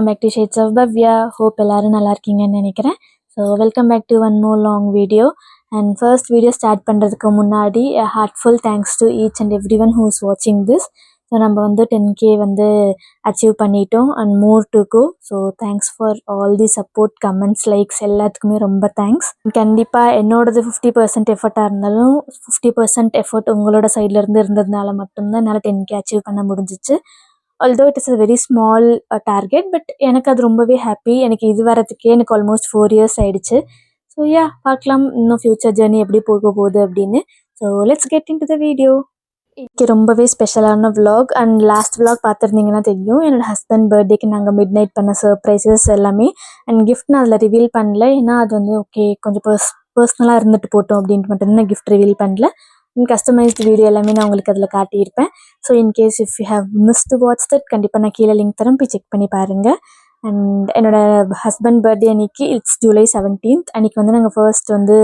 Welcome back to Shades of Bhavya. Hope எல்லாரும் நல்லா இருக்கீங்கன்னு நினைக்கிறேன். So welcome back to one more long video. And first video start பண்ணுறதுக்கு முன்னாடி heartful thanks to each and every one who is வாட்சிங் this. So நம்ம வந்து 10K வந்து அச்சீவ் பண்ணிட்டோம் and more to go. So thanks for all the support, comments, likes எல்லாத்துக்குமே ரொம்ப thanks. கண்டிப்பாக என்னோடது 50% எஃபர்ட்டாக இருந்தாலும் 50% எஃபர்ட் உங்களோட சைட்லேருந்து இருந்ததுனால மட்டும்தான் என்னால் 10K அச்சீவ் பண்ண முடிஞ்சிச்சு. Although it is a very small target, but எனக்கு அது ரொம்பவே ஹாப்பி. எனக்கு இது வரதுக்கே எனக்கு ஆல்மோஸ்ட் 4 years ஆயிடுச்சு. ஸோ பார்க்கலாம் இன்னும் ஃப்யூச்சர் ஜேர்னி எப்படி போக போகுது அப்படின்னு. So let's get in to the video. இன்னைக்கு ரொம்பவே ஸ்பெஷலான vlog அண்ட் லாஸ்ட் vlog பார்த்துருந்தீங்கன்னா தெரியும். என்னோடய ஹஸ்பண்ட் பர்த்டேக்கு நாங்கள் மிட் நைட் பண்ண சர்ப்ரைசஸ் எல்லாமே அண்ட் கிஃப்ட் நான் அதில் ரிவீல் பண்ணல. ஏன்னா அது வந்து ஓகே கொஞ்சம் பர்சனலாக இருந்துட்டு போட்டோம் அப்படின்ட்டு மட்டும்தான் நான் கிஃப்ட் ரிவீல் பண்ணல. கஸ்டமைஸ்டு வீடியோ எல்லாமே நான் உங்களுக்கு அதில் காட்டியிருப்பேன். So in case if you have missed watch that கண்டிப்பாக நான் கீழே லிங்க் தரேன், போய் செக் பண்ணி பாருங்கள். அண்ட் என்னோடய ஹஸ்பண்ட் பர்த்டே அன்றைக்கி இட்ஸ் July 17th. அன்றைக்கி வந்து நாங்கள் ஃபர்ஸ்ட் வந்து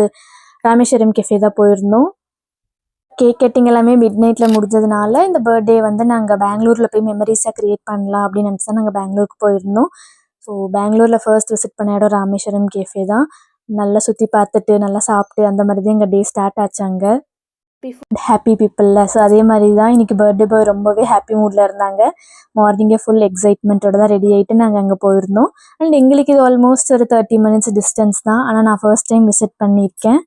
ராமேஸ்வரம் கெஃபே தான் போயிருந்தோம். கேக் கட்டிங் எல்லாமே மிட் நைட்டில் முடிஞ்சதுனால இந்த பர்த்டே வந்து நாங்கள் பெங்களூரில் போய் மெமரிஸாக க்ரியேட் பண்ணலாம் அப்படின்னு நினச்சி தான் நாங்கள் பெங்களூருக்கு போயிருந்தோம். ஸோ பெங்களூரில் ஃபர்ஸ்ட் விசிட் பண்ண இடம் ராமேஸ்வரம் கெஃபே தான். நல்லா சுற்றி பார்த்துட்டு நல்லா சாப்பிட்டு அந்த மாதிரி தான் எங்கள் டே ஸ்டார்ட் ஆச்சாங்க. ஹாப்பி பீப்புளில். ஸோ அதே மாதிரி தான் இன்றைக்கி பர்த்டே பாய் ரொம்பவே ஹாப்பி மூடில் இருந்தாங்க. மார்னிங்கே ஃபுல் எக்ஸைட்மெண்ட்டோட தான் ரெடி ஆகிட்டு நாங்கள் அங்கே போயிருந்தோம். அண்ட் எங்களுக்கு இது ஆல்மோஸ்ட் ஒரு 30 minutes டிஸ்டன்ஸ் தான். ஆனால் நான் ஃபர்ஸ்ட் டைம் விசிட் பண்ணியிருக்கேன்.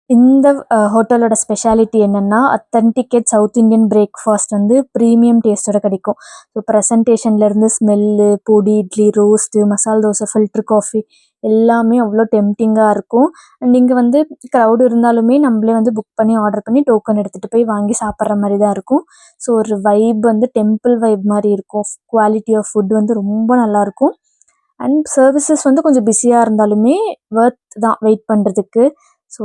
இந்த ஹோட்டலோட ஸ்பெஷாலிட்டி என்னென்னா அத்தன்டிகேட் சவுத் இண்டியன் பிரேக்ஃபாஸ்ட் வந்து ப்ரீமியம் டேஸ்ட்டோட கிடைக்கும். ஸோ ப்ரெசன்டேஷன்லேருந்து ஸ்மெல்லு, பொடி இட்லி, ரோஸ்ட்டு, மசால் தோசை, ஃபில்ட்ரு காஃபி எல்லாமே அவ்வளோ டெம்டிங்காக இருக்கும். அண்ட் இங்கே வந்து க்ரௌடு இருந்தாலுமே நம்மளே வந்து புக் பண்ணி ஆர்டர் பண்ணி டோக்கன் எடுத்துகிட்டு போய் வாங்கி சாப்பிட்ற மாதிரி தான் இருக்கும். ஸோ ஒரு வைப் வந்து டெம்பிள் வைப் மாதிரி இருக்கும். குவாலிட்டி ஆஃப் ஃபுட் வந்து ரொம்ப நல்லாயிருக்கும். அண்ட் சர்வீசஸ் வந்து கொஞ்சம் பிஸியாக இருந்தாலுமே ஒர்த் தான் வெயிட் பண்ணுறதுக்கு. ஸோ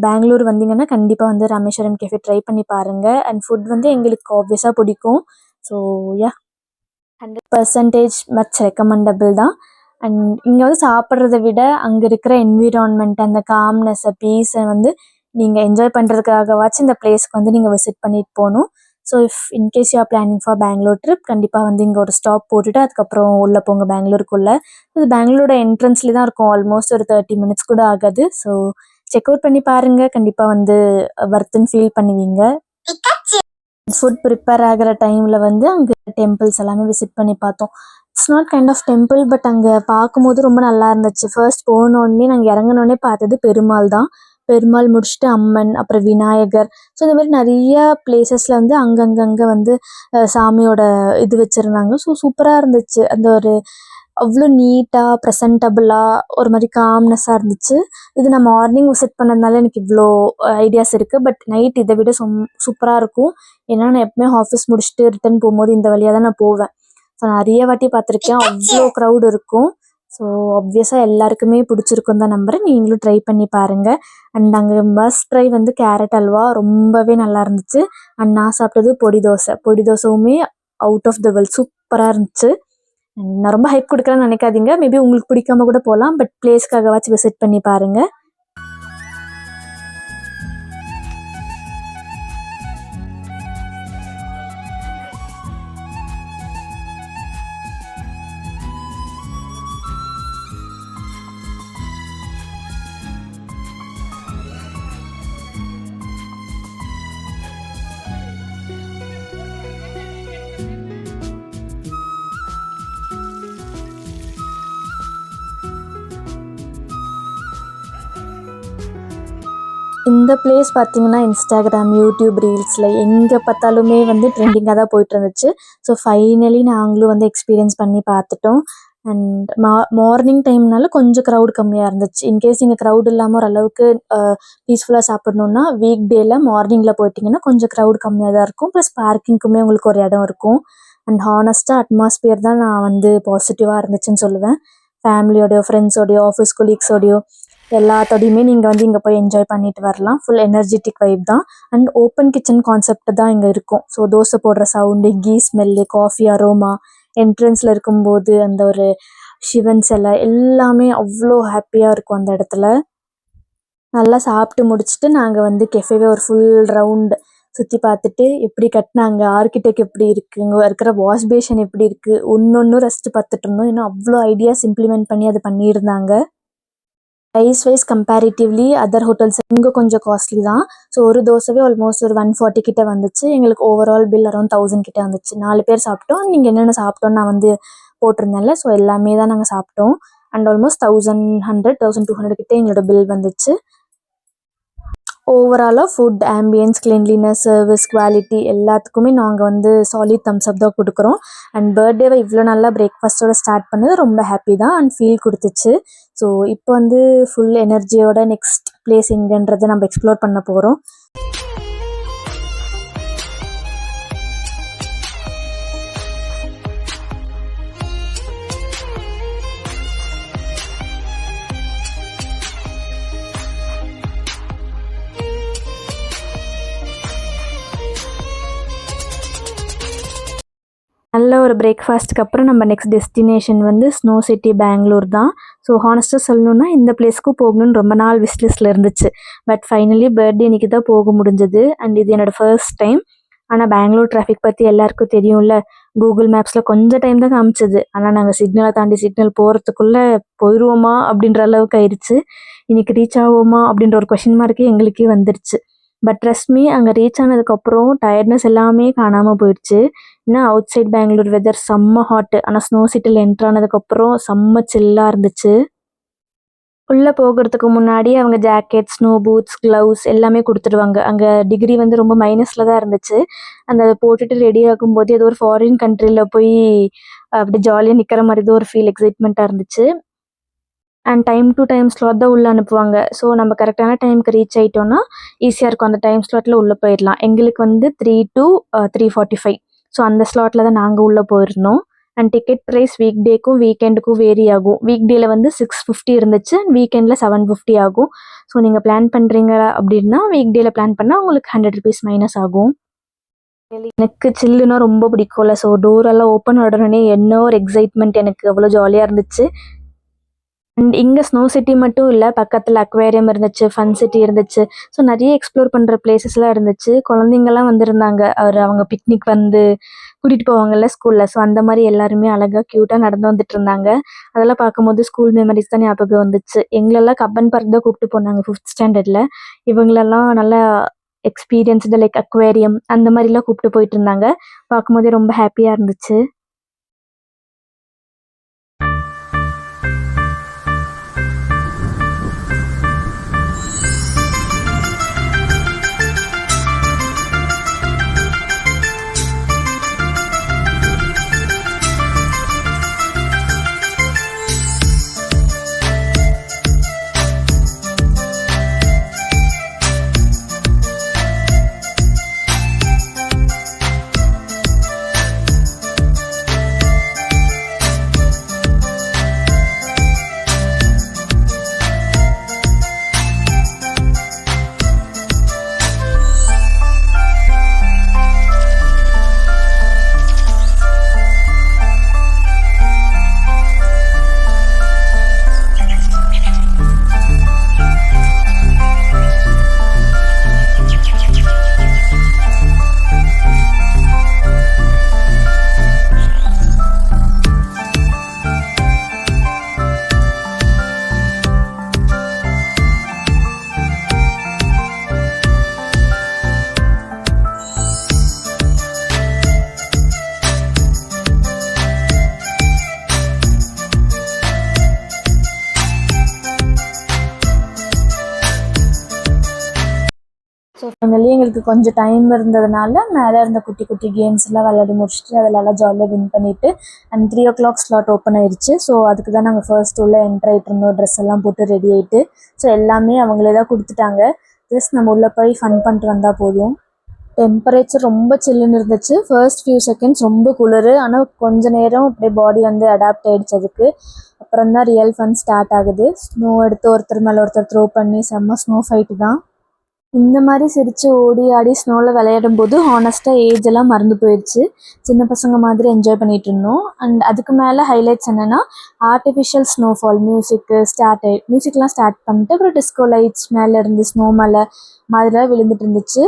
பெங்களூர் வந்தீங்கன்னா கண்டிப்பாக வந்து ராமேஸ்வரம் கெஃபே ட்ரை பண்ணி பாருங்கள். அண்ட் ஃபுட் வந்து எங்களுக்கு ஆப்வியஸாக பிடிக்கும். ஸோ 100% மச் ரெக்கமெண்டபிள் தான். அண்ட் இங்கே வந்து சாப்பிட்றத விட அங்கே இருக்கிற என்விரான்மெண்ட், அந்த காம்னஸை, பீஸை வந்து நீங்கள் என்ஜாய் பண்ணுறதுக்காகவாச்சும் இந்த பிளேஸ்க்கு வந்து நீங்கள் விசிட் பண்ணிட்டு போகணும். So if in case you are planning for Bangalore trip கண்டிப்பாக வந்து இங்கே ஒரு ஸ்டாப் போட்டுட்டு அதுக்கப்புறம் உள்ளே போங்க பெங்களூருக்குள்ளே. இது பெங்களூரோட என்ட்ரன்ஸ்லேயே தான் இருக்கும். ஆல்மோஸ்ட் ஒரு 30 minutes கூட ஆகாது. ஸோ செக் அவுட் பண்ணி பாருங்கள். கண்டிப்பாக வந்து வர்த்துன்னு ஃபீல் பண்ணுவீங்க. ஃபுட் ப்ரிப்பேர் ஆகிற டைமில் வந்து அங்கே டெம்பிள்ஸ் எல்லாமே விசிட் பண்ணி பார்த்தோம். It's not kind of temple, but அங்கே பார்க்கும்போது ரொம்ப நல்லா இருந்துச்சு. ஃபர்ஸ்ட் போனோடனே நாங்கள் இறங்கினோடனே பார்த்தது பெருமாள் தான். பெருமாள் முடிச்சுட்டு அம்மன், அப்புறம் விநாயகர். ஸோ இந்த மாதிரி நிறைய பிளேசஸில் வந்து அங்கங்கே வந்து சாமியோட இது வச்சுருந்தாங்க. ஸோ சூப்பராக இருந்துச்சு. அந்த ஒரு அவ்வளோ நீட்டாக ப்ரெசன்டபுளாக ஒரு மாதிரி காம்னஸாக இருந்துச்சு. இது நான் மார்னிங் விசிட் பண்ணதுனால எனக்கு இவ்வளோ ஐடியாஸ் இருக்குது. பட் நைட் இதை விட சூப்பராக இருக்கும். ஏன்னா நான் எப்பவுமே ஆஃபீஸ் முடிச்சுட்டு ரிட்டன் போகும்போது இந்த வழியாக தான் நான் போவேன். ஸோ நிறைய வாட்டி பார்த்துருக்கேன். அவ்வளோ க்ரௌட் இருக்கும். ஸோ ஆப்வியஸாக எல்லாருக்குமே பிடிச்சிருக்கும் தான் நம்புகிறேன். நீங்களும் ட்ரை பண்ணி பாருங்கள். அண்ட் அங்கே மஸ்ட் ட்ரை வந்து கேரட் அல்வா ரொம்பவே நல்லா இருந்துச்சு. அண்ட் நான் சாப்பிட்டது பொடி தோசைவுமே அவுட் ஆஃப் த வேர்ல்ட் சூப்பராக இருந்துச்சு. நான் ரொம்ப ஹைப் கொடுக்குறேன்னு நினைக்காதீங்க. மேபி உங்களுக்கு பிடிக்காம கூட போகலாம். பட் பிளேஸ்க்காகவாச்சும் விசிட் பண்ணி பாருங்கள். இந்த பிளேஸ் பார்த்திங்கன்னா இன்ஸ்டாகிராம், யூடியூப் ரீல்ஸில் எங்கே பார்த்தாலுமே வந்து ட்ரெண்டிங்காக தான் போயிட்டு இருந்துச்சு. ஸோ ஃபைனலி நாங்களும் வந்து எக்ஸ்பீரியன்ஸ் பண்ணி பார்த்துட்டோம். அண்ட் மார்னிங் டைம்னால கொஞ்சம் க்ரௌட் கம்மியாக இருந்துச்சு. இன்கேஸ் இங்கே க்ரௌட் இல்லாமல் ஓரளவுக்கு பீஸ்ஃபுல்லாக சாப்பிட்ணுன்னா வீக் டேயில் மார்னிங்கில் போயிட்டிங்கன்னா கொஞ்சம் க்ரௌட் கம்மியாக தான் இருக்கும். ப்ளஸ் பார்க்கிங்க்குமே உங்களுக்கு ஒரு இடம் இருக்கும். அண்ட் ஹானஸ்ட்டாக அட்மாஸ்பியர் தான் நான் வந்து பாசிட்டிவாக இருந்துச்சுன்னு சொல்லுவேன். ஃபேமிலியோடையோ, ஃப்ரெண்ட்ஸோடையோ, ஆஃபீஸ் கொலீக்ஸோடையோ எல்லாத்தோடையுமே நீங்கள் வந்து இங்கே போய் என்ஜாய் பண்ணிட்டு வரலாம். ஃபுல் எனர்ஜெட்டிக் வைப் தான். அண்ட் ஓப்பன் கிச்சன் கான்செப்ட் தான் இங்கே இருக்கும். ஸோ தோசை போடுற sound, ghee smell, coffee aroma, என்ட்ரன்ஸில் இருக்கும்போது அந்த ஒரு சிவன் சிலை எல்லாமே அவ்வளோ ஹாப்பியாக இருக்கும் அந்த இடத்துல. நல்லா சாப்பிட்டு முடிச்சுட்டு நாங்கள் வந்து கெஃபேவே ஒரு ஃபுல் ரவுண்ட் சுற்றி பார்த்துட்டு எப்படி கட்டினாங்க, ஆர்கிடெக்ட் எப்படி இருக்குது, இங்கே இருக்கிற வாஷ் பேஷன் எப்படி இருக்குது, ஒன்று ரசித்து பார்த்துட்டு இருந்தோம். இன்னும் அவ்வளோ ஐடியாஸ் இம்ப்ளிமெண்ட் பண்ணி அதை பண்ணியிருந்தாங்க. Price wise comparatively other hotels இங்கே கொஞ்சம் காஸ்ட்லி தான். ஸோ ஒரு தோசைவே ஆல்மோஸ்ட் ஒரு 140 கிட்ட வந்துச்சு. எங்களுக்கு ஓவரால் பில் அரௌண்ட் 1000 கிட்ட வந்துச்சு. 4 பேர் சாப்பிட்டோம். நீங்கள் என்னென்ன சாப்பிட்டோன்னு நான் வந்து போட்டிருந்தேன்ல, ஸோ எல்லாமே தான் நாங்கள் சாப்பிட்டோம். அண்ட் ஆல்மோஸ்ட் 1100 1200 கிட்ட எங்களோட பில் வந்துச்சு. ஓவராலாக food, ambience, cleanliness, service, quality எல்லாத்துக்குமே நாங்கள் வந்து சாலிட் தம்ஸ் அப் தான் கொடுக்குறோம். அண்ட் பர்த்டேவை இவ்வளோ நல்லா பிரேக்ஃபாஸ்ட்டோட ஸ்டார்ட் பண்ணது ரொம்ப ஹாப்பி தான் அண்ட் ஃபீல் கொடுத்துச்சு. ஸோ இப்போ வந்து ஃபுல் எனர்ஜியோட நெக்ஸ்ட் பிளேஸ் எங்கன்றதை நம்ம எக்ஸ்ப்ளோர் பண்ண போகிறோம். நல்ல ஒரு பிரேக்ஃபாஸ்ட்டுக்கு அப்புறம் நம்ம நெக்ஸ்ட் டெஸ்டினேஷன் வந்து ஸ்னோ சிட்டி பெங்களூர் தான். ஸோ ஹானஸ்ட்டாக சொல்லணுன்னா இந்த பிளேஸ்க்கும் போகணுன்னு ரொம்ப நாள் விஷ்லிஸ்ட்டில் இருந்துச்சு. பட் ஃபைனலி பர்த்டே அன்றைக்கி தான் போக முடிஞ்சது. அண்ட் இது என்னோடய ஃபர்ஸ்ட் டைம். ஆனால் பெங்களூர் டிராஃபிக் பற்றி எல்லாருக்கும் தெரியும்ல, கூகுள் மேப்ஸில் கொஞ்சம் டைம் தான் காமிச்சது. ஆனால் நாங்கள் சிக்னலை தாண்டி சிக்னல் போகிறதுக்குள்ளே போயிடுவோமா அப்படின்ற அளவுக்கு ஆயிடுச்சு. இன்றைக்கி ரீச் ஆகுவோமா அப்படின்ற ஒரு கொஷின் மார்க்கே எங்களுக்கே வந்துருச்சு. பட் ட்ரஸ்ட் மீ, அங்கே ரீச் ஆனதுக்கப்புறம் டயர்ட்னஸ் எல்லாமே காணாமல் போயிடுச்சு. ஏன்னா அவுட் சைட் பெங்களூர் வெதர் செம்ம ஹாட்டு. ஆனால் ஸ்னோ சிட்டியில் என்ட்ரு ஆனதுக்கப்புறம் செம்ம சில்லாக இருந்துச்சு. உள்ளே போகிறதுக்கு முன்னாடி அவங்க ஜாக்கெட், ஸ்னோ பூட்ஸ், க்ளவுஸ் எல்லாமே கொடுத்துடுவாங்க. அங்கே டிகிரி வந்து ரொம்ப மைனஸில் தான் இருந்துச்சு. அந்த போட்டுட்டு ரெடி ஆகும்போது ஏதோ ஒரு ஃபாரின் கண்ட்ரியில் போய் அப்படி ஜாலியாக நிற்கிற மாதிரி தான் ஒரு ஃபீல், எக்ஸைட்மெண்ட்டாக இருந்துச்சு. And time to time slot தான் உள்ளே அனுப்புவாங்க. ஸோ நம்ம கரெக்டான டைமுக்கு ரீச் ஆகிட்டோன்னா ஈஸியாக இருக்கும். அந்த டைம் ஸ்லாட்டில் உள்ளே போயிடலாம். எங்களுக்கு வந்து 3 to 3:45. ஸோ அந்த ஸ்லாட்டில் தான் நாங்கள் உள்ளே போயிருந்தோம். அண்ட் டிக்கெட் ப்ரைஸ் வீக் டேக்கும் வீக்கெண்டுக்கும் வேரி ஆகும். வீக் டேயில் வந்து 650 இருந்துச்சு, வீக்கெண்டில் 750 ஆகும். ஸோ நீங்கள் பிளான் பண்ணுறீங்க அப்படின்னா வீக் டேயில் பிளான் பண்ணால் உங்களுக்கு 100 rupees மைனஸ் ஆகும். எனக்கு சில்லுன்னா ரொம்ப பிடிக்கும்ல, ஸோ டோரெல்லாம் ஓப்பன் உடனே என்ன ஒரு எக்ஸைட்மெண்ட், எனக்கு அவ்வளோ ஜாலியாக இருந்துச்சு. அண்ட் இங்கே ஸ்னோ சிட்டி மட்டும் இல்லை, பக்கத்தில் அக்வேரியம் இருந்துச்சு, ஃபன் சிட்டி இருந்துச்சு. ஸோ நிறைய எக்ஸ்ப்ளோர் பண்ணுற பிளேசஸ்லாம் இருந்துச்சு. குழந்தைங்கள்லாம் வந்திருந்தாங்க. அவங்க பிக்னிக் வந்து கூட்டிகிட்டு போவாங்கல்ல ஸ்கூலில், ஸோ அந்த மாதிரி எல்லாருமே அழகாக க்யூட்டாக நடந்து வந்துட்டு இருந்தாங்க. அதெல்லாம் பார்க்கும்போது ஸ்கூல் மெமரிஸ் தான் ஞாபகம் வந்துச்சு. எங்களெல்லாம் கப்பன் பார்க் தான் கூப்பிட்டு போனாங்க 5th ஸ்டாண்டர்டில். இவங்களெல்லாம் நல்லா எக்ஸ்பீரியன்ஸ்டு லைக் அக்வேரியம் அந்த மாதிரிலாம் கூப்பிட்டு போயிட்டு இருந்தாங்க. பார்க்கும்போதே ரொம்ப ஹாப்பியாக இருந்துச்சு. ஸோ ஃபைனலி எங்களுக்கு கொஞ்சம் டைம் இருந்ததுனால மேலே இருந்த குட்டி குட்டி கேம்ஸ் எல்லாம் விளையாடி முடிச்சுட்டு அதிலெல்லாம் ஜாலியாக வின் பண்ணிவிட்டு அண்ட் 3 o'clock ஸ்லாட் ஓப்பன் ஆயிடுச்சு. ஸோ அதுக்கு தான் நாங்கள் ஃபர்ஸ்ட் உள்ளே என்ட்ரு ஆகிட்டு இருந்தோம். ட்ரெஸ் எல்லாம் போட்டு ரெடி ஆகிட்டு. ஸோ எல்லாமே அவங்களே தான் கொடுத்துட்டாங்க. ஜஸ்ட் நம்ம உள்ளே போய் ஃபன் பண்ணிட்டு வந்தால் போதும். டெம்பரேச்சர் ரொம்ப சில்லுன்னு இருந்துச்சு. ஃபர்ஸ்ட் ஃபியூ செகண்ட்ஸ் ரொம்ப குளிர். ஆனால் கொஞ்சம் நேரம் அப்படியே பாடி வந்து அடாப்ட் ஆகிடுச்சு அதுக்கு. அப்புறம் தான் ரியல் ஃபன் ஸ்டார்ட் ஆகுது. ஸ்னோ எடுத்து ஒருத்தர் மேலே ஒருத்தர் த்ரோ பண்ணி செம்ம ஸ்னோ ஃபைட்டு தான். இந்த மாதிரி சிரித்து ஓடி ஆடி ஸ்னோவில் விளையாடும் போது ஹானஸ்ட்டாக ஏஜ் எல்லாம் மறந்து போயிடுச்சு. சின்ன பசங்க மாதிரி என்ஜாய் பண்ணிகிட்டு இருந்தோம். அண்ட் அதுக்கு மேலே ஹைலைட்ஸ் என்னென்னா ஆர்டிஃபிஷியல் ஸ்னோஃபால், மியூசிக்லாம் ஸ்டார்ட் பண்ணிட்டு அப்புறம் டிஸ்கோ லைட்ஸ் மேலே இருந்து ஸ்னோ மலை மாதிரிலாம் விழுந்துட்டு இருந்துச்சு.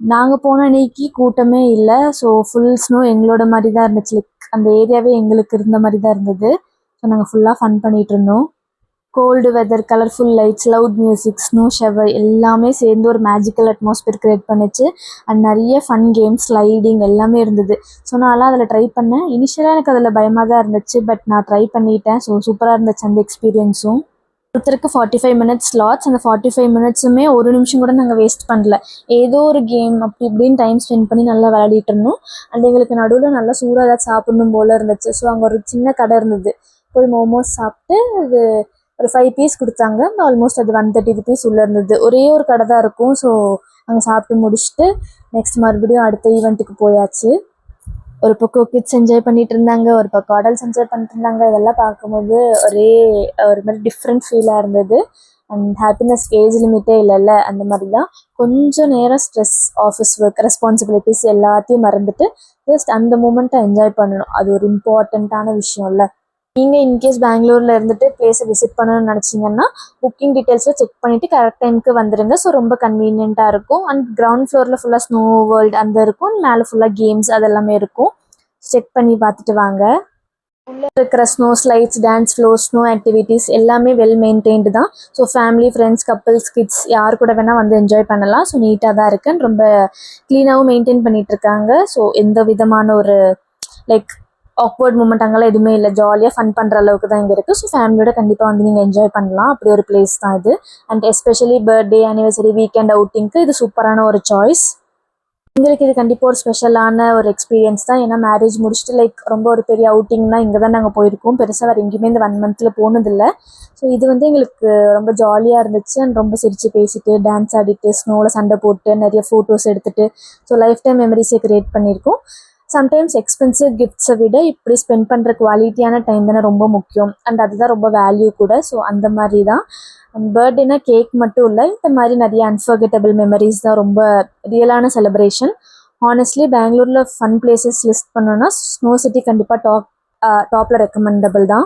நாங்கள் போன அன்னைக்கு கூட்டமே இல்லை. ஸோ ஃபுல் ஸ்னோ எங்களோட மாதிரி தான் இருந்துச்சு. லைக் அந்த ஏரியாவே எங்களுக்கு இருந்த மாதிரி தான் இருந்தது. ஸோ நாங்கள் ஃபுல்லாக ஃபன் பண்ணிகிட்டு இருந்தோம். Cold weather, colourful lights, loud music, snow shower எல்லாமே சேர்ந்து ஒரு மேஜிக்கல் அட்மாஸ்பியர் க்ரியேட் பண்ணிச்சு. அண்ட் நிறைய ஃபன் கேம்ஸ், ஸ்லைடிங் எல்லாமே இருந்தது. ஸோ நான்லாம் அதில் ட்ரை பண்ணேன். இனிஷியலாக எனக்கு அதில் பயமாக தான் இருந்துச்சு. பட் நான் ட்ரை பண்ணிட்டேன். ஸோ சூப்பராக இருந்துச்சு அந்த எக்ஸ்பீரியன்ஸும். ஒருத்தருக்கு 45 மினிட்ஸ் ஸ்லாட்ஸ். அந்த 45 மினிட்ஸுமே ஒரு நிமிஷம் கூட நாங்கள் வேஸ்ட் பண்ணல. ஏதோ ஒரு கேம் அப்படி இப்படின்னு டைம் ஸ்பெண்ட் பண்ணி நல்லா விளையாடிட்டு இருந்தோம். அண்ட் எங்களுக்கு நடுவில் நல்லா சூடாக ஏதாச்சும் சாப்பிடணும் போல் இருந்துச்சு. ஸோ அங்கே ஒரு சின்ன கடை இருந்தது. போய் மோமோஸ் சாப்பிட்டு அது ஒரு 5 பீஸ் கொடுத்தாங்க. ஆல்மோஸ்ட் அது 130 ருபீஸ் உள்ளே இருந்தது. ஒரே ஒரு கடை தான் இருக்கும். ஸோ அங்கே சாப்பிட்டு முடிச்சுட்டு நெக்ஸ்ட் மறுபடியும் அடுத்த ஈவெண்ட்டுக்கு போயாச்சு. ஒரு பக்கம் கிட்ஸ் என்ஜாய் பண்ணிட்டு இருந்தாங்க, ஒரு பக்கம் அடல்ட்ஸ் என்ஜாய் பண்ணிட்டு இருந்தாங்க. இதெல்லாம் பார்க்கும்போது ஒரே ஒரு மாதிரி டிஃப்ரெண்ட் ஃபீலாக இருந்தது. அண்ட் ஹாப்பினஸ் ஏஜ் லிமிட்டே இல்லைல்ல, அந்த மாதிரி தான். கொஞ்சம் நேரம் ஸ்ட்ரெஸ், ஆஃபீஸ் ஒர்க், ரெஸ்பான்சிபிலிட்டிஸ் எல்லாத்தையும் மறந்துட்டு ஜஸ்ட் அந்த மூமெண்ட்டை என்ஜாய் பண்ணணும். அது ஒரு இம்பார்ட்டண்ட்டான விஷயம் இல்லை. நீங்கள் இன்கேஸ் பெங்களூரில் இருந்துட்டு பிளேஸை விசிட் பண்ணணும்னு நினச்சிங்கன்னா புக்கிங் டீட்டெயில்ஸில் செக் பண்ணிவிட்டு கரெக்ட் டைமுக்கு வந்துடுங்க. ஸோ ரொம்ப கன்வீனியண்ட்டாக இருக்கும். அண்ட் கிரவுண்ட் ஃப்ளோரில் ஃபுல்லாக ஸ்னோ வேர்ல்டு அந்த இருக்கும். மேலே ஃபுல்லாக கேம்ஸ் அதெல்லாமே இருக்கும். செக் பண்ணி பார்த்துட்டு வாங்க. உள்ளே இருக்கிற snow slides, dance floor, snow activities எல்லாமே வெல் மெயின்டைன்டு தான். So family, friends, couples, kids யார் கூட வேணால் வந்து என்ஜாய் பண்ணலாம். ஸோ நீட்டாக தான் இருக்குன்னு ரொம்ப க்ளீனாகவும் மெயின்டைன் பண்ணிகிட்ருக்காங்க. ஸோ எந்த விதமான ஒரு லைக் ஆக்வர்ட் மூமெண்ட் அங்கெல்லாம் எதுவுமே இல்லை. ஜாலியாக ஃபன் பண்ணுற அளவுக்கு தான் இங்கே இருக்குது. ஸோ ஃபேமிலியோட கண்டிப்பாக வந்து நீங்கள் என்ஜாய் பண்ணலாம். அப்படி ஒரு பிளேஸ் தான் இது. And especially birthday, anniversary, weekend அவுட்டிங்க்கு இது சூப்பரான ஒரு சாய்ஸ். எங்களுக்கு இது கண்டிப்பாக ஒரு ஸ்பெஷலான ஒரு எக்ஸ்பீரியன்ஸ் தான். ஏன்னா மேரேஜ் முடிச்சுட்டு லைக் ரொம்ப ஒரு பெரிய அவுட்டிங்னா இங்கே தான் நாங்கள் போயிருக்கோம். பெருசாக வேறு எங்கேயுமே இந்த 1 மந்தில் போனதில்லை. ஸோ இது வந்து எங்களுக்கு ரொம்ப ஜாலியாக இருந்துச்சு. அண்ட் ரொம்ப சிரித்து பேசிட்டு, டான்ஸ் ஆடிட்டு, ஸ்னோவில் சண்டை போட்டு, நிறைய ஃபோட்டோஸ் எடுத்துகிட்டு, ஸோ லைஃப் டைம் மெமரிஸை க்ரியேட் பண்ணியிருக்கோம். சம்டைம்ஸ் எக்ஸ்பென்சிவ் கிஃப்ட்ஸை விட இப்படி ஸ்பெண்ட் பண்ணுற குவாலிட்டியான டைம் தானே ரொம்ப முக்கியம். அண்ட் அதுதான் ரொம்ப வேல்யூ கூட. ஸோ அந்த மாதிரி தான். அண்ட் பர்த்டேனா கேக் மட்டும் இல்லை, இந்த மாதிரி நிறைய அன்ஃபர்கெட்டபிள் மெமரிஸ் தான் ரொம்ப ரியலான செலிப்ரேஷன். ஹானஸ்ட்லி பெங்களூரில் ஃபன் பிளேசஸ் லிஸ்ட் பண்ணோன்னா ஸ்னோ சிட்டி கண்டிப்பாக டாப்பில் ரெக்கமெண்டபிள் தான்.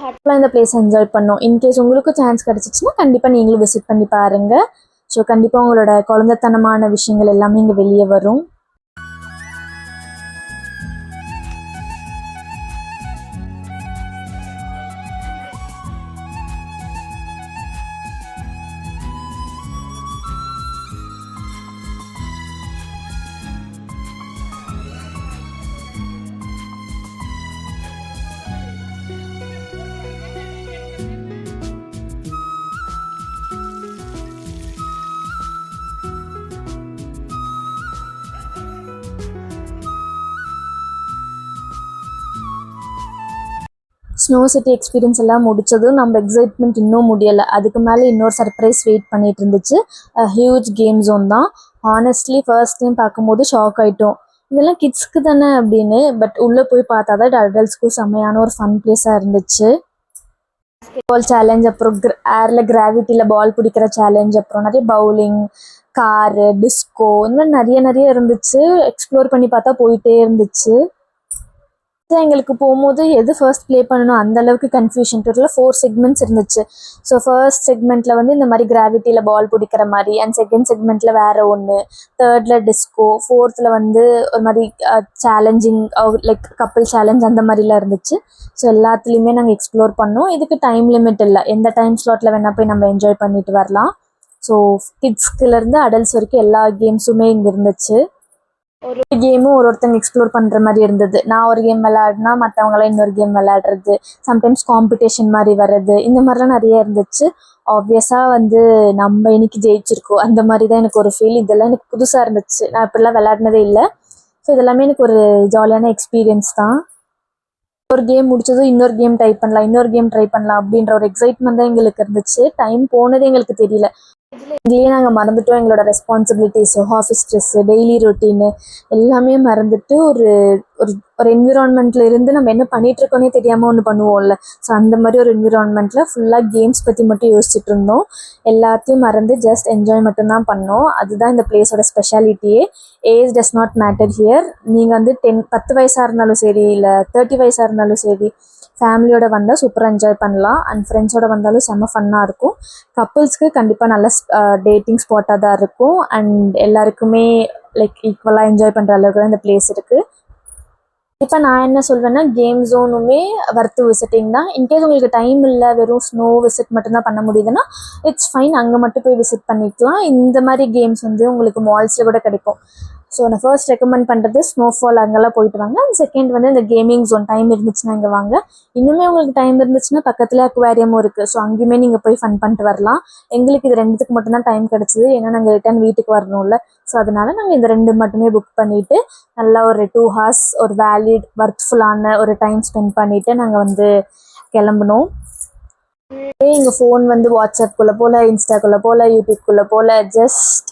ஹாப்பியாக இந்த பிளேஸ் என்ஜாய் பண்ணோம். இன்கேஸ் உங்களுக்கும் சான்ஸ் கிடச்சிச்சின்னா கண்டிப்பாக நீங்களும் விசிட் பண்ணி பாருங்கள். ஸோ கண்டிப்பாக உங்களோட குழந்தைத்தனமான விஷயங்கள் எல்லாமே இங்கே வெளியே வரும். ஸ்னோ சிட்டி எக்ஸ்பீரியன்ஸ் எல்லாம் முடித்ததும் நம்ம எக்ஸைட்மெண்ட் இன்னும் முடியலை. அதுக்கு மேலே இன்னொரு சர்ப்ரைஸ் வெயிட் பண்ணிகிட்டு இருந்துச்சு. ஹியூஜ் கேம் ஜோன் தான். ஹானஸ்ட்லி ஃபர்ஸ்ட் டைம் பார்க்கும்போது ஷாக் ஆகிட்டோம். இதெல்லாம் கிட்ஸ்க்கு தானே அப்படின்னு. பட் உள்ளே போய் பார்த்தா தான் அடல்ட்ஸ்க்கும் செம்மையான ஒரு ஃபன் பிளேஸாக இருந்துச்சு. பால் சேலஞ்ச், அப்புறம் ஏரில் கிராவிட்டியில் பால் பிடிக்கிற சேலஞ்ச், அப்புறம் நிறைய பவுலிங், காரு, டிஸ்கோ, இந்த மாதிரி நிறைய இருந்துச்சு. எக்ஸ்ப்ளோர் பண்ணி பார்த்தா போயிட்டே இருந்துச்சு. எங்களுக்கு போகும்போது எது ஃபர்ஸ்ட் ப்ளே பண்ணணும் அந்த அளவுக்கு கன்ஃபியூஷன். டோட்டலாக 4 செக்மெண்ட்ஸ் இருந்துச்சு. ஸோ ஃபர்ஸ்ட் செக்மெண்ட்டில் வந்து இந்த மாதிரி கிராவிட்டியில் பால் பிடிக்கிற மாதிரி, அண்ட் செகண்ட் செக்மெண்ட்டில் வேறு ஒன்று, தேர்டில் டிஸ்கோ, ஃபோர்த்தில் வந்து ஒரு மாதிரி சேலஞ்சிங் லைக் கப்பிள் சேலஞ்ச் அந்த மாதிரிலாம் இருந்துச்சு. ஸோ எல்லாத்துலேயுமே நாங்கள் எக்ஸ்ப்ளோர் பண்ணோம். இதுக்கு டைம் லிமிட் இல்லை. எந்த டைம் ஸ்லாட்டில் வேணால் போய் நம்ம என்ஜாய் பண்ணிட்டு வரலாம். ஸோ கிட்ஸ்க்குலேருந்து அடல்ட்ஸ் வரைக்கும் எல்லா கேம்ஸுமே இங்கே இருந்துச்சு. ஒரு கேமும் ஒருத்தங்க எக்ஸ்ப்ளோர் பண்ணுற மாதிரி இருந்தது. நான் ஒரு கேம் விளையாடினா மற்றவங்களாம் இன்னொரு கேம் விளையாடுறது, சம்டைம்ஸ் காம்படிஷன் மாதிரி வர்றது, இந்த மாதிரிலாம் நிறைய இருந்துச்சு. ஆப்வியஸாக வந்து நம்ம இன்னைக்கு ஜெயிச்சிருக்கோம் அந்த மாதிரி தான் எனக்கு ஒரு ஃபீல். இதெல்லாம் எனக்கு புதுசாக இருந்துச்சு. நான் இப்படிலாம் விளையாடினதே இல்லை. ஸோ இதெல்லாமே எனக்கு ஒரு ஜாலியான எக்ஸ்பீரியன்ஸ் தான். ஒரு கேம் முடிச்சதும் இன்னொரு கேம் ட்ரை பண்ணலாம் அப்படின்ற ஒரு எக்ஸைட்மெண்ட் தான் எங்களுக்கு இருந்துச்சு. டைம் போனதே எங்களுக்கு தெரியல. இதுலேயே நாங்கள் மறந்துட்டோம் எங்களோட responsibilities, office stress, daily routine எல்லாமே மறந்துட்டு ஒரு ஒரு ஒரு என்விரான்மெண்ட்டில் இருந்து நம்ம என்ன பண்ணிகிட்ருக்கோன்னே தெரியாமல் ஒன்று பண்ணுவோம்ல. ஸோ அந்த மாதிரி ஒரு என்விரான்மெண்ட்டில் ஃபுல்லாக கேம்ஸ் பற்றி மட்டும் யோசிச்சுட்டு இருந்தோம். எல்லாத்தையும் மறந்து ஜஸ்ட் என்ஜாய் மட்டும்தான் பண்ணோம். அதுதான் இந்த பிளேஸோட ஸ்பெஷாலிட்டியே. Age does not matter here. நீங்கள் வந்து 10 வயசாக இருந்தாலும் சரி, இல்லை 30 வயசாக இருந்தாலும் சரி, ஃபேமிலியோட வந்தால் சூப்பராக என்ஜாய் பண்ணலாம். அண்ட் ஃப்ரெண்ட்ஸோட வந்தாலும் செம்ம ஃபன்னாக இருக்கும். கப்புள்ஸ்க்கு கண்டிப்பாக நல்ல டேட்டிங் ஸ்பாட்டாக தான் இருக்கும். அண்ட் எல்லாருக்குமே லைக் ஈக்குவலாக என்ஜாய் பண்ணுற அளவுக்கு தான் இந்த பிளேஸ் இருக்குது. இப்போ நான் என்ன சொல்வேன்னா, கேம் ஜோனுமே வர்த்து விசிட்டிங் தான். இன்கேஸ் உங்களுக்கு டைம் இல்லை, வெறும் ஸ்னோ விசிட் மட்டும்தான் பண்ண முடியுதுன்னா இட்ஸ் ஃபைன், அங்கே மட்டும் போய் விசிட் பண்ணிக்கலாம். இந்த மாதிரி கேம்ஸ் வந்து உங்களுக்கு மால்ஸில் கூட கிடைக்கும். ஸோ நான் ஃபர்ஸ்ட் ரெக்கமெண்ட் பண்ணுறது ஸ்னோஃபால், அங்கெல்லாம் போயிட்டு வாங்க. அண்ட் செகண்ட் வந்து இந்த கேமிங் ஜோன் டைம் இருந்துச்சுன்னா இங்கே வாங்க. இன்னுமே உங்களுக்கு டைம் இருந்துச்சுன்னா பக்கத்தில் அக்வேரியமும் இருக்குது. ஸோ அங்கேயுமே நீங்கள் போய் ஃபன் பண்ணிட்டு வரலாம். எங்களுக்கு இது ரெண்டுத்துக்கு மட்டும்தான் டைம் கிடச்சிது, ஏன்னா நாங்கள் ரிட்டர்ன் வீட்டுக்கு வரணும்ல. ஸோ அதனால நாங்கள் இந்த 2 மட்டுமே புக் பண்ணிவிட்டு நல்லா ஒரு 2 hours ஒரு வேலிட் வர்த்ஃபுல்லான ஒரு டைம் ஸ்பெண்ட் பண்ணிவிட்டு நாங்கள் வந்து கிளம்புனோம். எங்கள் ஃபோன் வந்து வாட்ஸ்அப்குள்ளே போல், இன்ஸ்டாக்குள்ளே போல், யூடியூப்குள்ளே போல் ஜஸ்ட்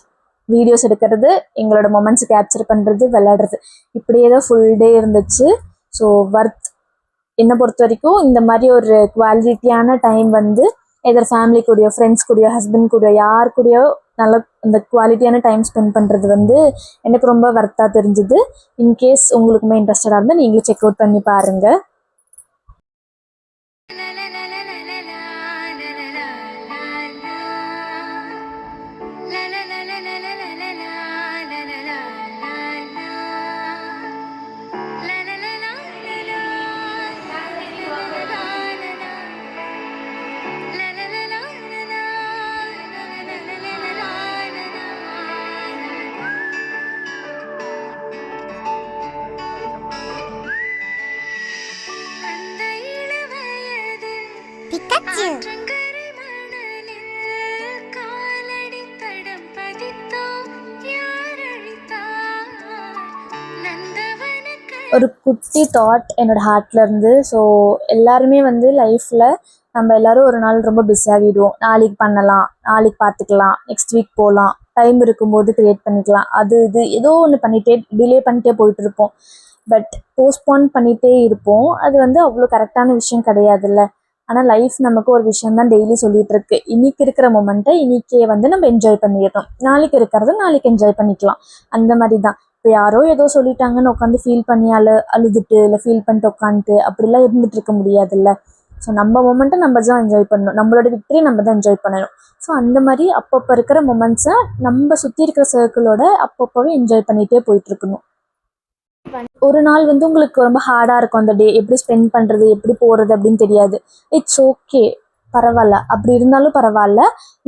வீடியோஸ் எடுக்கிறது, எங்களோட மொமெண்ட்ஸ் கேப்சர் பண்ணுறது, விளையாடுறது, இப்படியே தான் ஃபுல் டே இருந்துச்சு. ஸோ என்னை பொறுத்த வரைக்கும் இந்த மாதிரி ஒரு குவாலிட்டியான டைம் வந்து எதர் ஃபேமிலி கூடயோ, ஃப்ரெண்ட்ஸ் கூடயோ, ஹஸ்பண்ட் கூடயோ, யார் கூடயோ நல்ல இந்த குவாலிட்டியான டைம் ஸ்பெண்ட் பண்ணுறது வந்து எனக்கு ரொம்ப வர்த்தாக தெரிஞ்சுது. இன்கேஸ் உங்களுக்குமே இன்ட்ரெஸ்டடாக இருந்தால் நீங்களும் செக் அவுட் பண்ணி பாருங்கள். ஒரு குட்டி தாட் என்னோடய ஹார்ட்லேருந்து. ஸோ எல்லாருமே வந்து லைஃப்பில் நம்ம எல்லோரும் ஒரு நாள் ரொம்ப பிஸியாகிடுவோம். நாளைக்கு பண்ணலாம், நாளைக்கு பார்த்துக்கலாம், நெக்ஸ்ட் வீக் போகலாம், டைம் இருக்கும்போது க்ரியேட் பண்ணிக்கலாம், அது இது ஏதோ ஒன்று டிலே பண்ணிட்டே போயிட்டுருப்போம். பட் போஸ்ட்போன் பண்ணிகிட்டே இருப்போம். அது வந்து அவ்வளோ கரெக்டான விஷயம் கிடையாதுல்ல. ஆனால் லைஃப் நமக்கு ஒரு விஷயம் தான் டெய்லி சொல்லிகிட்ருக்கு. இன்றைக்கி இருக்கிற மொமெண்ட்டை இன்றைக்கே வந்து நம்ம என்ஜாய் பண்ணிடணும். நாளைக்கு இருக்கிறத நாளைக்கு என்ஜாய் பண்ணிக்கலாம். அந்த மாதிரி தான். இப்போ யாரோ ஏதோ சொல்லிட்டாங்கன்னு உட்காந்து ஃபீல் பண்ணி அழுதுட்டு இல்லை ஃபீல் பண்ணிட்டு உட்காந்துட்டு அப்படிலாம் இருந்துகிட்டு இருக்க முடியாதுல்ல. ஸோ நம்ம மொமெண்ட்டை நம்ம தான் என்ஜாய் பண்ணணும். நம்மளோட விக்டரி நம்ம தான் என்ஜாய் பண்ணணும். ஸோ அந்த மாதிரி அப்பப்போ இருக்கிற மொமெண்ட்ஸை நம்ம சுற்றி இருக்கிற சர்க்கிளோட அப்பப்போவே என்ஜாய் பண்ணிகிட்டே போயிட்டுருக்கணும். ஒரு நாள் வந்து உங்களுக்கு ரொம்ப ஹார்டாக இருக்கும். அந்த டே எப்படி ஸ்பெண்ட் பண்ணுறது, எப்படி போகிறது அப்படின்னு தெரியாது. இட்ஸ் ஓகே, பரவாயில்ல. அப்படி இருந்தாலும் பரவாயில்ல.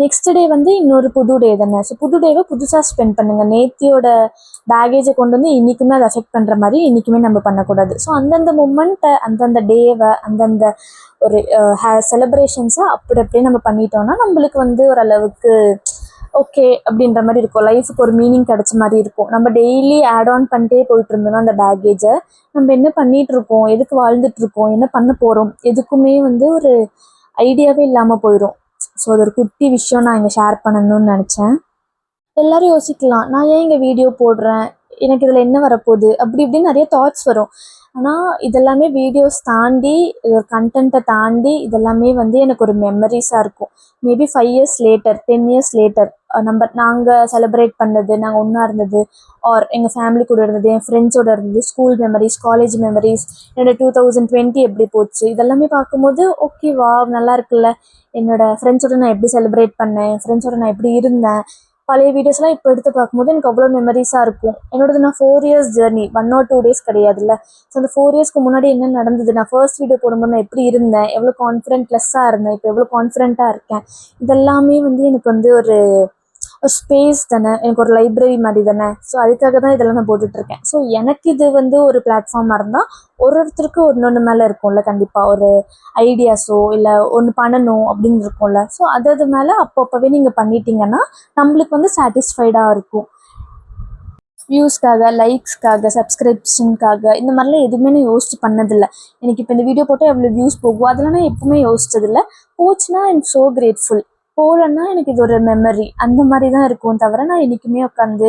நெக்ஸ்ட் டே வந்து இன்னொரு புது டே தானே. ஸோ புது டேவை புதுசாக ஸ்பெண்ட் பண்ணுங்கள். நேத்தியோட பேகேஜை கொண்டு வந்து இன்றைக்குமே அதை அஃபெக்ட் பண்ணுற மாதிரி இன்றைக்குமே நம்ம பண்ணக்கூடாது. ஸோ அந்தந்த மொமெண்ட்டை, அந்தந்த டேவை, அந்தந்த ஒரு செலிப்ரேஷன்ஸை அப்படி அப்படியே நம்ம பண்ணிட்டோம்னா நம்மளுக்கு வந்து ஓரளவுக்கு ஓகே அப்படின்ற மாதிரி இருக்கும். லைஃபுக்கு ஒரு மீனிங் கிடச்ச மாதிரி இருக்கும். நம்ம டெய்லி ஆட் ஆன் பண்ணிட்டே போயிட்டு இருந்தோம்னா அந்த பேகேஜை நம்ம என்ன பண்ணிகிட்ருக்கோம், எதுக்கு வாழ்ந்துட்டுருக்கோம், என்ன பண்ண போகிறோம், எதுக்குமே வந்து ஒரு ஐடியாவே இல்லாமல் போயிடும். ஸோ அது ஒரு குட்டி விஷயம் நான் இங்கே ஷேர் பண்ணணும்னு நினச்சேன். எல்லோரும் யோசிக்கலாம், நான் ஏன் இங்கே வீடியோ போடுறேன், எனக்கு இதில் என்ன வரப்போகுது, அப்படி இப்படின்னு நிறைய தாட்ஸ் வரும். ஆனால் இதெல்லாமே வீடியோஸ் தாண்டி, இது கண்டென்ட்டை தாண்டி இதெல்லாமே வந்து எனக்கு ஒரு மெமரிஸாக இருக்கும். Maybe 5 years later, 10 years later நாங்கள் செலிப்ரேட் பண்ணது, நாங்கள் ஒன்றா இருந்தது, ஆர் எங்கள் ஃபேமிலி கூட இருந்தது, என் ஃப்ரெண்ட்ஸோடு இருந்தது, ஸ்கூல் மெமரிஸ், காலேஜ் மெமரிஸ், என்னோடய 2020 எப்படி போச்சு, இதெல்லாமே பார்க்கும்போது ஓகேவா நல்லா இருக்குல்ல. என்னோடய ஃப்ரெண்ட்ஸோடு நான் எப்படி செலிப்ரேட் பண்ணேன், என் ஃப்ரெண்ட்ஸோடு நான் எப்படி இருந்தேன், பழைய வீடியோஸ்லாம் இப்போ எடுத்து பார்க்கும்போது எனக்கு அவ்வளோ மெமரிஸாக இருக்கும். என்னோடது நான் 4 years ஜேர்னி, 1 or 2 days கிடையாதுல்ல. ஸோ அந்த 4 yearsக்கு முன்னாடி என்ன நடந்தது, நான் ஃபர்ஸ்ட் வீடியோ போடும்போது நான் எப்படி இருந்தேன், எவ்வளோ கான்ஃபிடென்ட்லெஸ்ஸாக இருந்தேன், இப்போ எவ்வளோ கான்ஃபிடென்ட்டாக இருக்கேன், இதெல்லாமே வந்து எனக்கு வந்து ஒரு ஸ்பேஸ் தானே, எனக்கு ஒரு லைப்ரரி மாதிரி தானே. ஸோ அதுக்காக தான் இதெல்லாம் நான் போட்டுட்ருக்கேன். ஸோ எனக்கு இது வந்து ஒரு பிளாட்ஃபார்மாக இருந்தால் ஒருத்தருக்கு ஒன்று மேலே இருக்கும்ல. கண்டிப்பாக ஒரு ஐடியாஸோ இல்லை ஒன்று பண்ணணும் அப்படின்னு இருக்கும்ல. ஸோ அது மேலே அப்பப்போவே நீங்கள் பண்ணிட்டீங்கன்னா நம்மளுக்கு வந்து சாட்டிஸ்ஃபைடாக இருக்கும். வியூஸ்க்காக, லைக்ஸ்க்காக, சப்ஸ்கிரிப்ஷனுக்காக இந்த மாதிரிலாம் எதுவுமே நான் யோசிச்சு பண்ணதில்லை. எனக்கு இப்போ இந்த வீடியோ போட்டால் எவ்வளோ வியூஸ் போகும் அதெல்லாம் நான் எப்பவுமே யோசிச்சதில்லை. போச்சுன்னா ஐ எம் ஸோ கிரேட்ஃபுல். போகலன்னா எனக்கு இது ஒரு மெமரி, அந்த மாதிரி தான் இருக்கும். தவிர நான் என்றைக்குமே உட்காந்து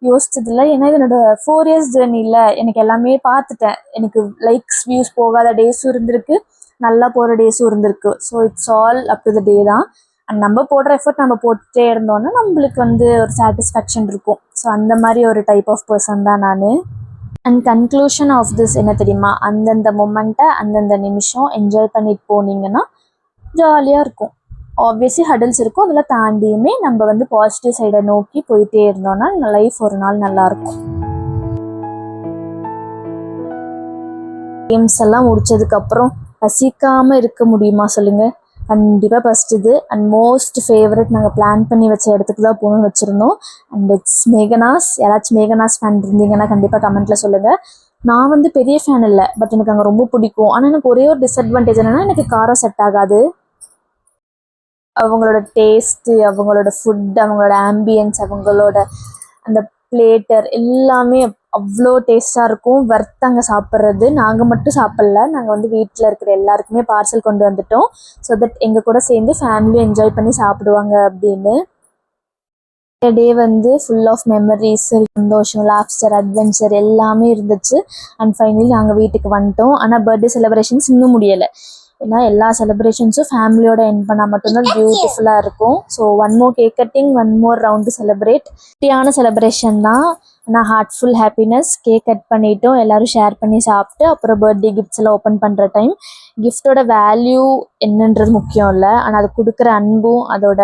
யோசிச்சதில்லை. ஏன்னா இது என்னோடய 4 years ஜேர்னியில் எனக்கு எல்லாமே பார்த்துட்டேன். எனக்கு லைக்ஸ், வியூஸ் போகாத டேஸும் இருந்திருக்கு, நல்லா போகிற டேஸும் இருந்திருக்கு. So it's all up to the day தான். அண்ட் நம்ம போடுற எஃபர்ட் நம்ம போட்டுகிட்டே இருந்தோன்னா நம்மளுக்கு வந்து ஒரு சாட்டிஸ்ஃபேக்ஷன் இருக்கும். ஸோ அந்த மாதிரி ஒரு டைப் ஆஃப் பர்சன் தான் நான். அண்ட் கன்க்ளூஷன் ஆஃப் திஸ் என்ன தெரியுமா, அந்தந்த மொமெண்ட்டை அந்தந்த நிமிஷம் என்ஜாய் பண்ணிட்டு போனீங்கன்னா ஜாலியாக இருக்கும். ஆப்வியஸ்லி ஹடல்ஸ் இருக்கும், அதில் தாண்டியுமே நம்ம வந்து பாசிட்டிவ் சைடை நோக்கி போயிட்டே இருந்தோம்னா லைஃப் ஒரு நாள் நல்லாயிருக்கும். கேம்ஸ் எல்லாம் முடிச்சதுக்கப்புறம் பசிக்காமல் இருக்க முடியுமா சொல்லுங்கள்? கண்டிப்பாக பசிச்சுது. அண்ட் மோஸ்ட் ஃபேவரட் நாங்கள் பிளான் பண்ணி வச்ச இடத்துக்கு தான் போகணும்னு வச்சுருந்தோம். And it's Meghana's. யாராச்சும் மேகனாஸ் ஃபேன் இருந்தீங்கன்னா கண்டிப்பாக கமெண்ட்டில் சொல்லுங்கள். நான் வந்து பெரிய ஃபேன் இல்லை, பட் எனக்கு அங்கே ரொம்ப பிடிக்கும். ஆனால் எனக்கு ஒரே ஒரு டிஸ்அட்வான்டேஜ் என்னென்னா, எனக்கு காரம் செட் ஆகாது. அவங்களோட டேஸ்ட்டு, அவங்களோட ஃபுட், அவங்களோட ஆம்பியன்ஸ், அவங்களோட அந்த பிளேட்டர் எல்லாமே அவ்வளோ டேஸ்ட்டாக இருக்கும். வர்த்து அங்கே சாப்பிட்றது. நாங்கள் மட்டும் சாப்பிட்ல, நாங்கள் வந்து வீட்டில் இருக்கிற எல்லாருக்குமே பார்சல் கொண்டு வந்துட்டோம். ஸோ தட் எங்கள் கூட சேர்ந்து ஃபேமிலியும் என்ஜாய் பண்ணி சாப்பிடுவாங்க அப்படின்னு. டே வந்து ஃபுல் ஆஃப் மெமரிஸ், சந்தோஷம், லாஃப்டர், அட்வென்ச்சர் எல்லாமே இருந்துச்சு. அண்ட் ஃபைனலி நாங்கள் வீட்டுக்கு வந்துட்டோம். ஆனால் பர்த்டே செலிப்ரேஷன்ஸ் இன்னும் முடியலை. ஏன்னா எல்லா செலிப்ரேஷன்ஸும் ஃபேமிலியோட என் பண்ணால் மட்டும்தான் பியூட்டிஃபுல்லாக இருக்கும். So one more cake cutting, one more round celebrate. குட்டியான செலிப்ரேஷன் தான், ஆனால் ஹார்ட்ஃபுல் ஹாப்பினஸ். கேக் கட் பண்ணிட்டோம், எல்லோரும் ஷேர் பண்ணி சாப்பிட்டு அப்புறம் பர்த்டே கிஃப்ட்ஸ் எல்லாம் ஓப்பன் பண்ணுற டைம். கிஃப்டோட வேல்யூ என்னன்றது முக்கியம் இல்லை, ஆனால் அது கொடுக்குற அன்பும் அதோட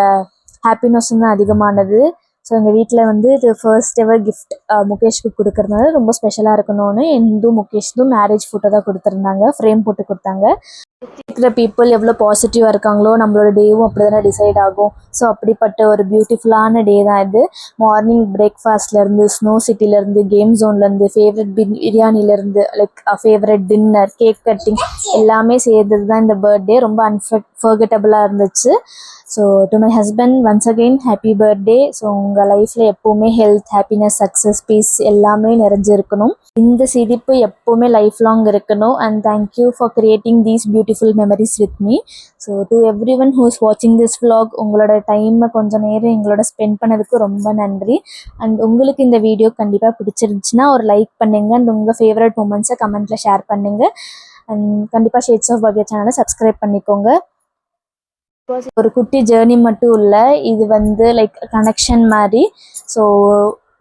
ஹாப்பினஸும் தான் அதிகமானது. ஸோ எங்கள் வீட்டில் வந்து இது ஃபர்ஸ்ட் எவர் கிஃப்ட் முகேஷ்க்கு கொடுக்குறதுனால ரொம்ப ஸ்பெஷலாக இருக்கணும்னு எந்தும் முகேஷ்தும் மேரேஜ் ஃபோட்டோ தான் கொடுத்துருந்தாங்க, ஃப்ரேம் போட்டு கொடுத்தாங்க. இருக்கிற பீப்புள் எவ்வளோ பாசிட்டிவாக இருக்காங்களோ நம்மளோட டேவும் அப்படி தானே டிசைட் ஆகும். ஸோ அப்படிப்பட்ட ஒரு பியூட்டிஃபுல்லான டே தான் இது. மார்னிங் பிரேக்ஃபாஸ்ட்லேருந்து, ஸ்னோ சிட்டிலேருந்து, கேம் ஜோன்லேருந்து, ஃபேவரட் பிரியாணிலேருந்து, like favourite dinner, cake cutting எல்லாமே சேர்ந்தது தான் இந்த பர்த்டே. ரொம்ப அன்ஃபர்கெட்டபுளாக இருந்துச்சு. So to my husband once again happy birthday. So உங்கள் லைஃப்பில் எப்போவுமே ஹெல்த், ஹாப்பினஸ், சக்ஸஸ், பீஸ் எல்லாமே நிறைஞ்சிருக்கணும். இந்த சிரிப்பு எப்போவுமே லைஃப் லாங் இருக்கணும். And thank you for creating these beautiful memories with me. So to every one who's வாட்சிங் திஸ் vlog, உங்களோட டைமை கொஞ்சம் நேரம் எங்களோட ஸ்பெண்ட் பண்ணதுக்கு ரொம்ப நன்றி. அண்ட் உங்களுக்கு இந்த வீடியோ கண்டிப்பாக பிடிச்சிருந்துச்சுன்னா ஒரு லைக் பண்ணுங்கள். அண்ட் உங்கள் ஃபேவரட் மூமெண்ட்ஸை கமெண்ட்டில் ஷேர் பண்ணுங்கள். அண்ட் கண்டிப்பாக ஷேட்ஸ் ஆஃப் பவ்யா சேனலை சப்ஸ்கிரைப் பண்ணிக்கோங்க. ஒரு குட்டி ஜேர்னி மட்டும் இல்லை, இது வந்து லைக் கனெக்ஷன் மாதிரி. ஸோ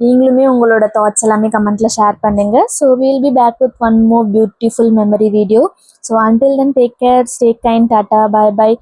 நீங்களுமே உங்களோட தாட்ஸ் எல்லாமே கமெண்ட்டில் ஷேர் பண்ணுங்கள். So we'll be back with one more beautiful memory video. So until then, take care, stay kind, tata, bye bye.